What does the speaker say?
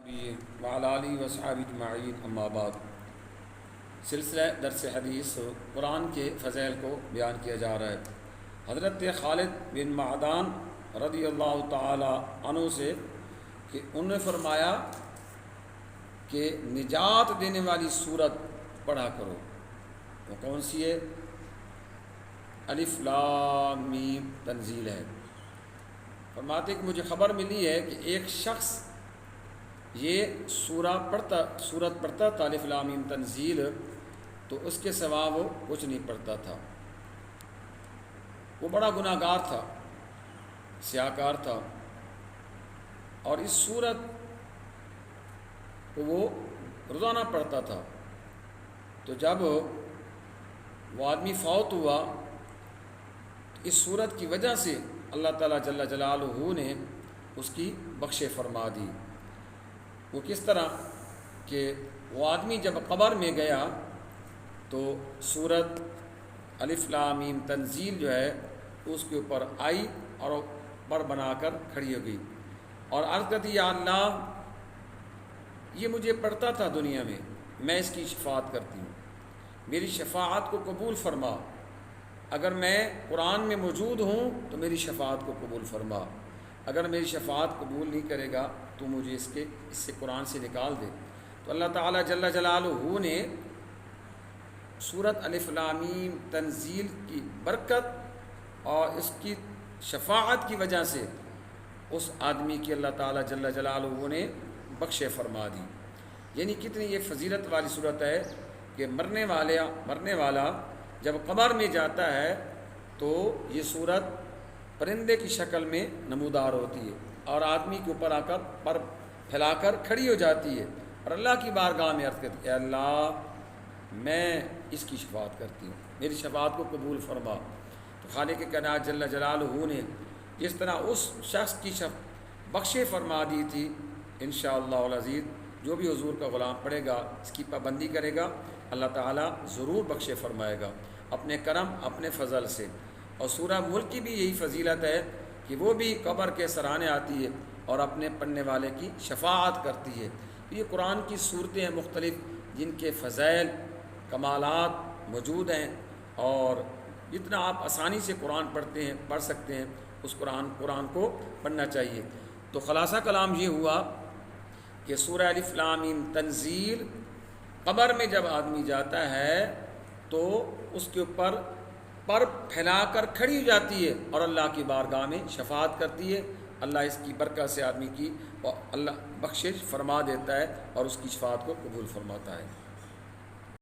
وعلى آلہ وصحبہ اجمعین اما بعد۔ سلسلہ درس حدیث قرآن کے فضائل کو بیان کیا جا رہا ہے۔ حضرت خالد بن معدان رضی اللہ تعالی عنہ سے کہ انہوں نے فرمایا کہ نجات دینے والی سورت پڑھا کرو۔ وہ کون سی ہے؟ الف لام میم تنزیل ہے۔ فرماتے کہ مجھے خبر ملی ہے کہ ایک شخص یہ سورت پڑھتا تھا الف لام میم تنزیل، تو اس کے سوا وہ کچھ نہیں پڑھتا تھا۔ وہ بڑا گناہ گار تھا، سیاہکار تھا، اور اس سورت کو وہ روزانہ پڑھتا تھا۔ تو جب وہ آدمی فوت ہوا تو اس سورت کی وجہ سے اللہ تعالیٰ جل جلالہ نے اس کی بخش فرما دی۔ وہ کس طرح کہ وہ آدمی جب قبر میں گیا تو سورت الف لام میم تنزیل جو ہے اس کے اوپر آئی اور پر بنا کر کھڑی ہو گئی اور عرض کرتی یا اللہ، یہ مجھے پڑھتا تھا دنیا میں اس کی شفاعت کرتی ہوں، میری شفاعت کو قبول فرما۔ اگر میں قرآن میں موجود ہوں تو میری شفاعت کو قبول فرما، اگر میری شفاعت قبول نہیں کرے گا تو مجھے اس سے قرآن سے نکال دے۔ تو اللہ تعالیٰ جل جلالہ نے سورت الف لام میم تنزیل کی برکت اور اس کی شفاعت کی وجہ سے اس آدمی کی اللہ تعالیٰ جل جلالہ نے بخش فرما دی۔ یعنی کتنی یہ فضیلت والی صورت ہے کہ مرنے والا جب قبر میں جاتا ہے تو یہ صورت پرندے کی شکل میں نمودار ہوتی ہے اور آدمی کے اوپر آ کر پر پھیلا کر کھڑی ہو جاتی ہے اور اللہ کی بارگاہ میں عرض کرتی ہے اے اللہ، میں اس کی شفاعت کرتی ہوں، میری شفاعت کو قبول فرما۔ تو خالق کائنات جل جلالہ نے جس طرح اس شخص کی بخش فرما دی تھی، انشاءاللہ العزیز جو بھی حضور کا غلام پڑھے گا، اس کی پابندی کرے گا، اللہ تعالیٰ ضرور بخش فرمائے گا اپنے کرم اپنے فضل سے۔ اور سورہ ملک کی بھی یہی فضیلت ہے کہ وہ بھی قبر کے سرانے آتی ہے اور اپنے پڑھنے والے کی شفاعت کرتی ہے۔ یہ قرآن کی صورتیں ہیں مختلف جن کے فضائل کمالات موجود ہیں، اور جتنا آپ آسانی سے قرآن پڑھ سکتے ہیں اس قرآن کو پڑھنا چاہیے۔ تو خلاصہ کلام یہ ہوا کہ سورہ الف لام میم تنزیل قبر میں جب آدمی جاتا ہے تو اس کے اوپر پر پھیلا کر کھڑی ہو جاتی ہے اور اللہ کی بارگاہ میں شفاعت کرتی ہے۔ اللہ اس کی برکت سے آدمی کی اللہ بخشش فرما دیتا ہے اور اس کی شفاعت کو قبول فرماتا ہے۔